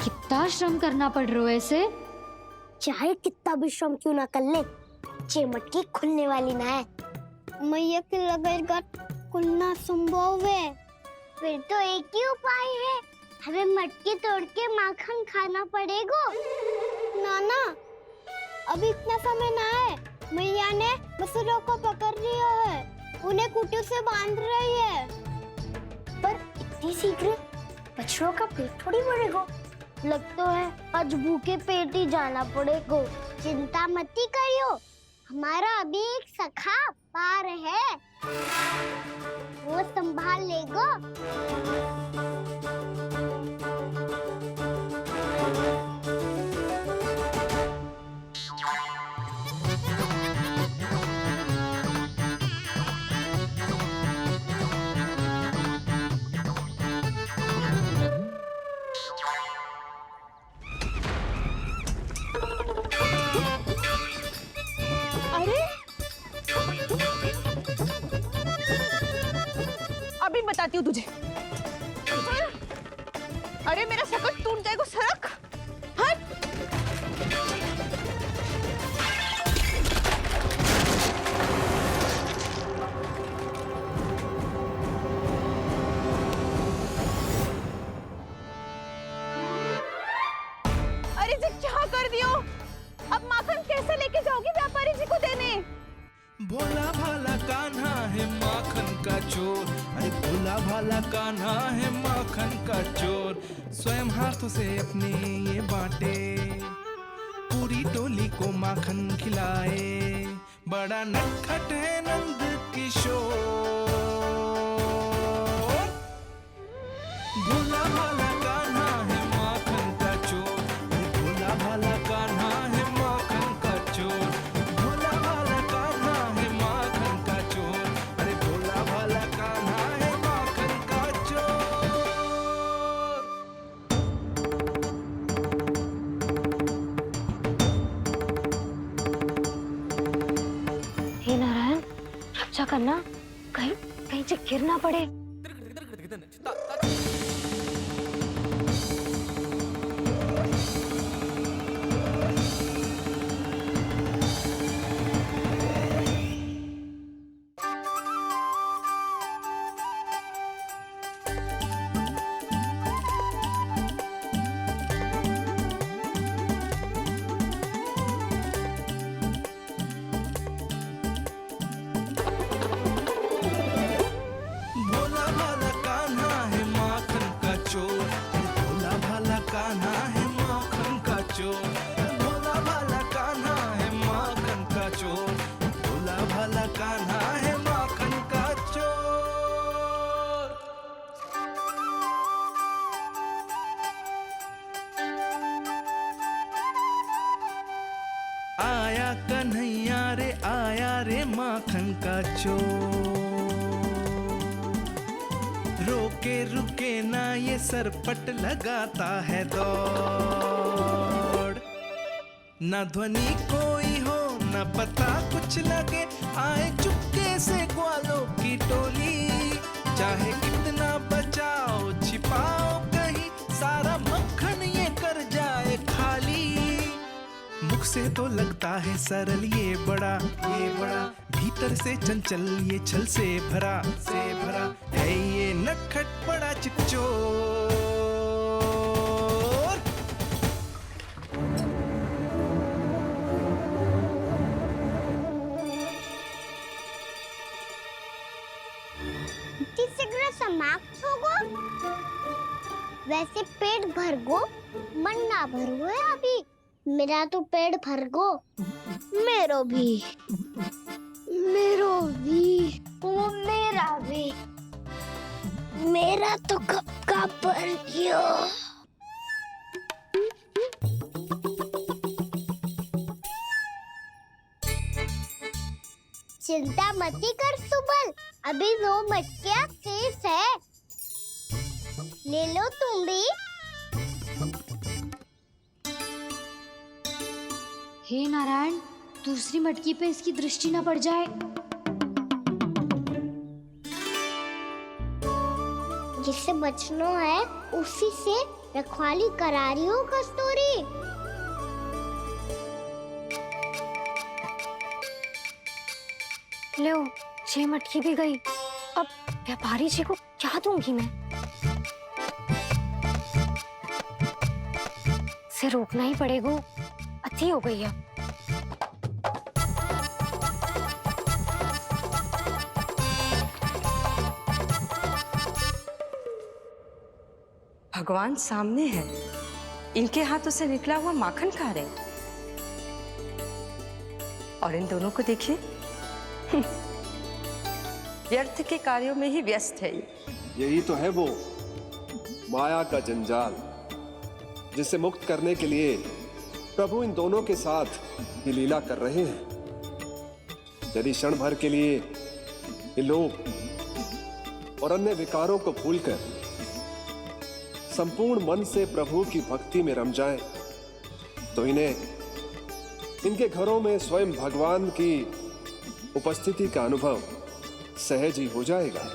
कितना श्रम करना पड़ रहा है इसे। चाहे कितना भी श्रम क्यों ना कर ले, ये मटकी खुलने वाली ना है। मैया के लगेगा खुलना संभव है। फिर तो एक ही उपाय है, हमें मटकी तोड़ के माखन खाना पड़ेगा। नाना, अभी इतना समय ना है। मैया ने बछड़ों को पकड़ लिया है, उन्हें कुटियों से बांध रही है। पर इतनी शीघ्र बछड़ों का पेट थोड़ी भरेगा। लगता है आज भूखे पेट ही जाना पड़ेगा। चिंता मत करियो, हमारा अभी एक सखा पार है, वो संभाल लेगा। अभी बताती हूँ तुझे। अरे मेरा शकट टूट जाएगा, सरक हट। अरे जी क्या कर दियो? अब माखन कैसे लेके जाओगी व्यापारी जी को देने? भोला भाला कान्हा है माखन का चोर, अरे भोला भाला कान्हा है माखन का चोर। स्वयं हाथों से अपने ये बांटे, पूरी टोली को माखन खिलाए। बड़ा नटखट है नंद किशोर। भोला भाला कान्हा है माखन का चोर, अरे भोला भाला कान्हा है माखन का चोर। भोला भाला कान्हा है माखन का चोर, अरे भोला भाला कान्हा है माखन का चोर। करना, कहीं कहीं से गिर ना पड़े। भोला भाला कान्हा है माखन का चोर, भोला भाला कान्हा है माखन का चोर, भोला भाला कान्हा है माखन का चोर, भोला भाला कान्हा है माखन का चोर। आया कन्हैया रे माखन का चोर, रोके रुके ना ये सरपट लगाता है दौड़, ना ध्वनि कोई हो ना पता कुछ लगे, आए चुपके से ग्वालों की टोली, चाहे कितना बचाओ छिपाओ कहीं, सारा मक्खन ये कर जाए खाली। मुख से तो लगता है सरल ये बड़ा भीतर से चंचल ये छल से भरा है ये नटखट बड़ा चिकचोर। तीसरा समाप्त होगो, वैसे पेट भर गो मन ना भर है अभी, मेरा तो पेट भर गो, मेरो भी ओ मेरा भी, मेरा तो कब का भर गयो। चिंता मती कर सुबल, अभी 2 मटकियाँ शेष है, ले लो तुम भी। हे नारायण, दूसरी मटकी पे इसकी दृष्टि न पड़ जाए। जिससे बचना है उसी से रखवाली करा रही हो कस्तूरी। लो, ये मटकी भी गई, अब व्यापारी जी को क्या दूंगी मैं? इसे रोकना ही पड़ेगा, अति हो गई है। भगवान सामने है, इनके हाथों से निकला हुआ माखन खा रहे, और इन दोनों को देखिए व्यर्थ के कार्यों में ही व्यस्त है। यही तो है वो माया का जंजाल, जिसे मुक्त करने के लिए प्रभु इन दोनों के साथ ये लीला कर रहे हैं। यदि क्षण भर के लिए ये लोग और अन्य विकारों को भूलकर संपूर्ण मन से प्रभु की भक्ति में रम जाएं, तो इन्हें इनके घरों में स्वयं भगवान की उपस्थिति का अनुभव सहज ही हो जाएगा।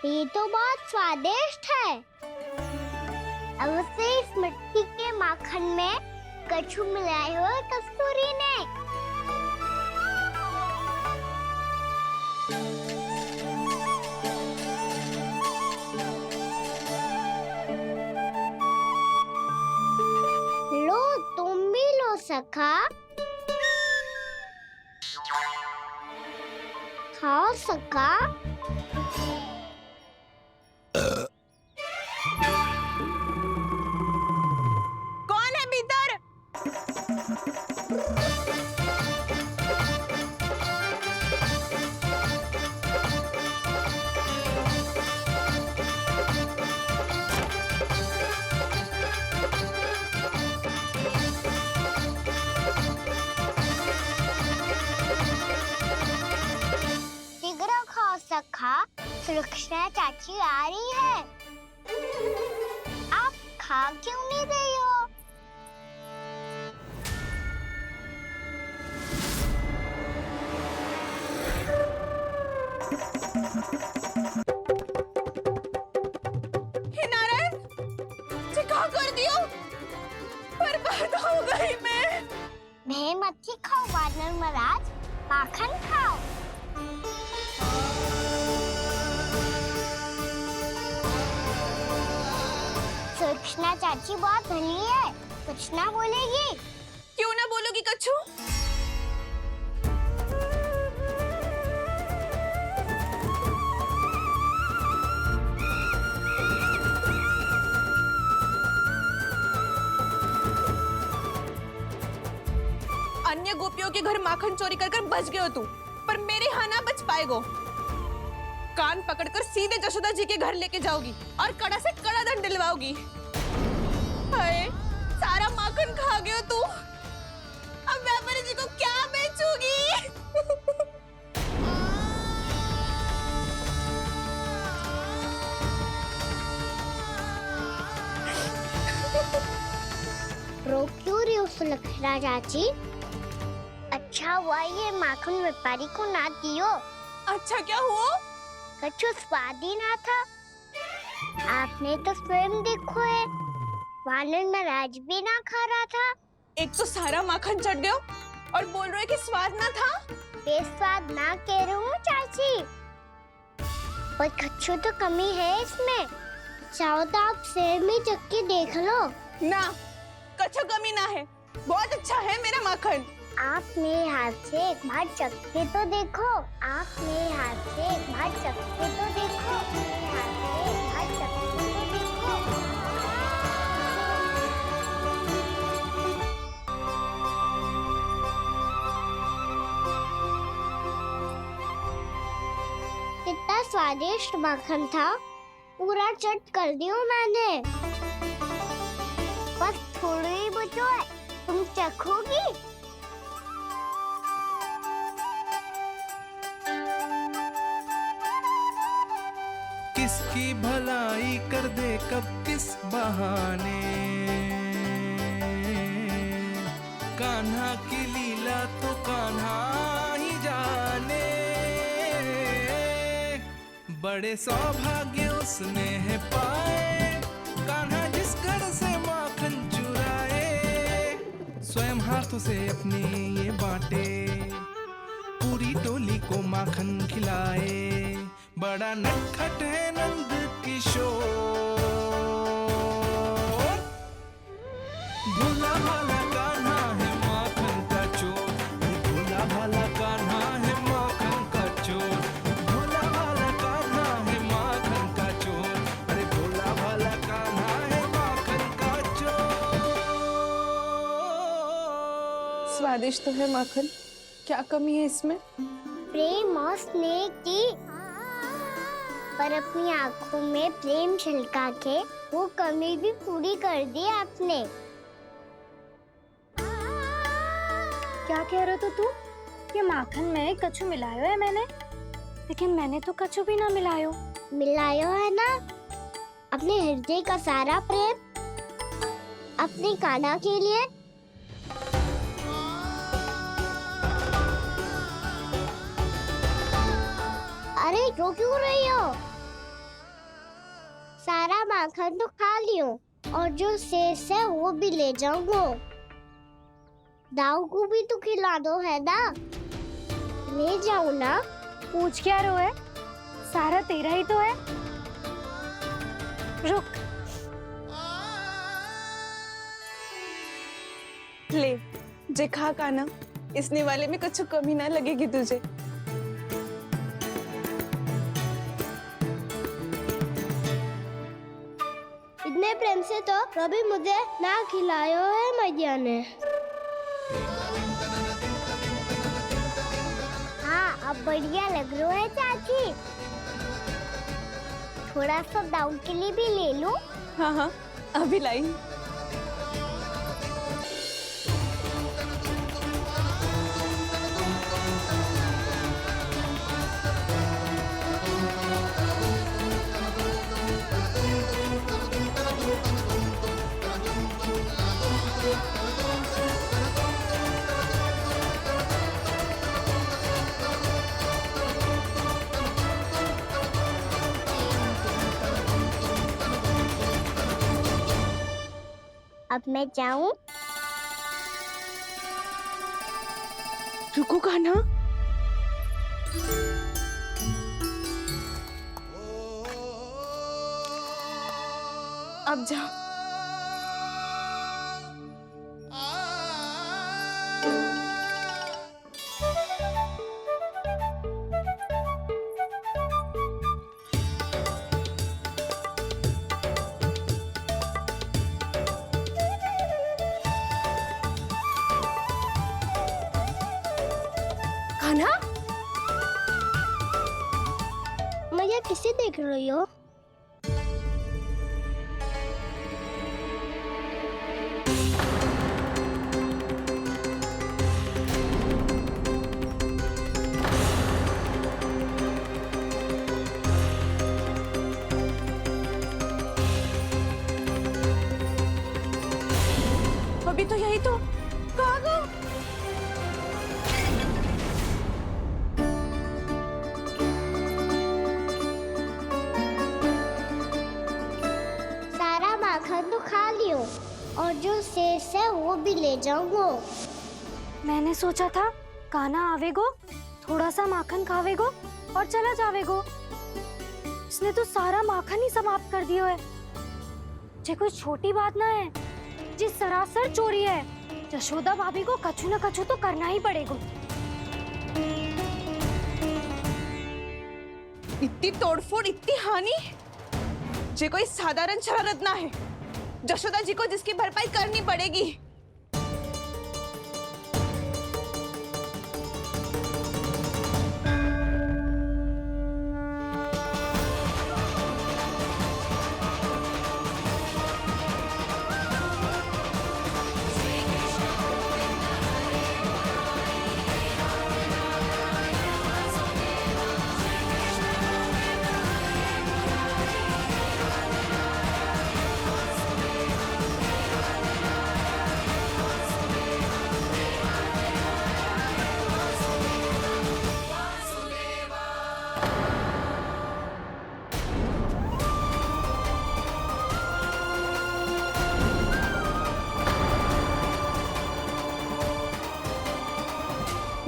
ये तो बहुत स्वादिष्ट है। अब से इस मिट्टी के माखन में कछु मिलाए हो कस्तूरी ने। लो, तुम भी लो सखा, खाओ सखा। कौन है भीतर? सुलक्षणा चाची आ रही है। आप खा क्यों नहीं रही हो? हे नारायण, ये क्या कर दियो? बर्बाद हो गई मैं मच्छी खाओ वानर महाराज, माखन खाओ। सुलक्षणा चाची बहुत भली है, कुछ ना बोलेगी। क्यों ना बोलोगी कच्छू? अन्य गोपियों के घर माखन चोरी कर बच गए हो तू, पर मेरे यहाँ ना बच पाएगो। कान पकड़कर सीधे जशोदा जी के घर लेके जाओगी और कड़ा से कड़ा दंड दिलवाओगी। हाय, सारा माखन खा गए हो तू। अब व्यापारी जी को क्या बेचूगी? रो क्यों रही हो सुलक्षणा चाची? अच्छा हुआ ये माखन व्यापारी को ना दियो। अच्छा क्या हुआ? कछु स्वाद ही ना था। आपने तो स्वयं देखो है, वानर महाराज भी ना खा रहा था। एक तो सारा माखन चढ़ गयो और बोल रहे कि स्वाद ना था। बेस्वाद ना कह रही हूँ चाची, पर कछु तो कमी है इसमें। चाहो तो आप स्वयं ही चख के देख लो। ना, कछु कमी ना है, बहुत अच्छा है मेरा माखन। आप मेरे हाथ से एक बार चख के तो देखो। आप मेरे हाथ से एक बार चख के तो देखो। मेरे हाथ से एक बार चख के तो देखो। कितना स्वादिष्ट माखन था, पूरा चट कर दिया मैंने। बस थोड़ी ही बचो है, तुम चखोगी? किसकी भलाई कर दे कब किस बहाने, कान्हा की लीला तो कान्हा ही जाने। बड़े सौभाग्य उसने है पाए, कान्हा जिस घर से माखन चुराए। स्वयं हाथों से अपने ये बांटे, पूरी टोली को माखन खिलाए। बड़ा नटखट है नंद किशोर, भोला भाला कान्हा है माखन का चोर। भोला भाला कान्हा है माखन का चोर। भोला भाला कान्हा है माखन का चोर। अरे भोला भाला कान्हा है माखन का चोर। स्वादिष्ट तो है माखन, क्या कमी है इसमें? प्रेम और स्नेह की, पर अपनी आंखों में प्रेम छलका के वो कमी भी पूरी कर दी आपने। क्या कह रहे हो तू? ये माखन में कछु मिलायो है मैंने, लेकिन मैंने तो कछु भी ना मिलायो। मिलायो है ना अपने हृदय का सारा प्रेम अपनी कान्हा के लिए। अरे रो क्यों रही हो? सारा माखन तो खा लियो और जो शेष है वो भी ले जाऊंगा। दाऊ को भी तो खिला दो है ना, ले जाओ ना। पूछ क्या रो है, सारा तेरा ही तो है। रुक, ले जे खा कान्हा, इसने वाले में कुछ कमी ना लगेगी तुझे। इतने प्रेम से तो कभी मुझे ना खिलायो है मैया ने। हाँ, अब बढ़िया लग रहा है चाची। थोड़ा सा दाऊ के लिए भी ले लूं? हाँ हाँ, अभी लाई। अब मैं जाऊं? रुको कान्हा, अब जा। कान्हा, मैया किसे देख रही हो? अभी तो यही तो। कहाँ गो? सारा माखन तो खा लियो और जो शेष है वो भी ले जाऊंगो। मैंने सोचा था कान्हा आवेगो, थोड़ा सा माखन खावेगो और चला जावेगो। इसने तो सारा माखन ही समाप्त कर दियो है। ये कोई छोटी बात ना है, जी सरासर चोरी है। यशोदा भाभी को कछु न कछु तो करना ही पड़ेगा। इतनी तोड़फोड़, इतनी हानि, ये कोई साधारण शरारत ना है। यशोदा जी को जिसकी भरपाई करनी पड़ेगी।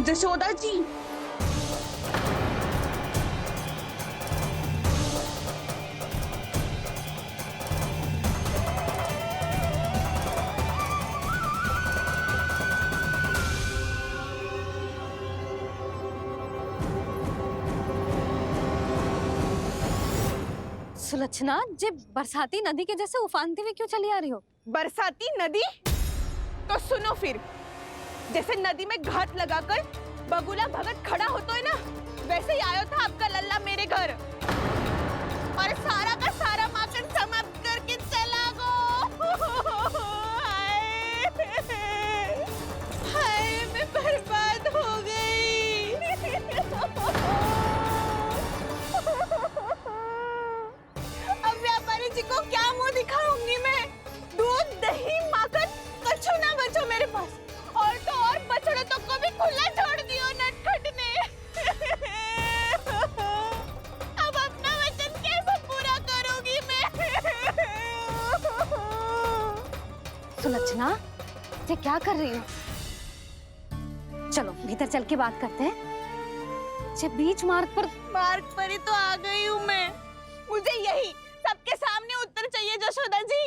यशोदा जी, सुलक्षणा, जे बरसाती नदी के जैसे उफानते हुए क्यों चली आ रही हो? बरसाती नदी? तो सुनो फिर, जैसे नदी में घाट लगाकर बगुला भगत खड़ा होता है ना, वैसे ही आया था आपका लल्ला मेरे घर और सारा का सारा माखन समाप्त करके चला गो। हाय, मैं बर्बाद हो गई। अब व्यापारी जी को क्या मुंह दिखाऊंगी मैं? दूध, दही, माखन कछु ना बचो मेरे पास। और तो और बछड़ों को भी खुला छोड़ दियो नटखट ने। अब अपना वचन कैसे पूरा करूंगी मैं? सुलक्षणा, ये क्या कर रही हो? चलो भीतर चल के बात करते हैं। ये बीच मार्ग पर ही तो आ गई हूँ मैं। मुझे यही सबके सामने उत्तर चाहिए यशोदा जी।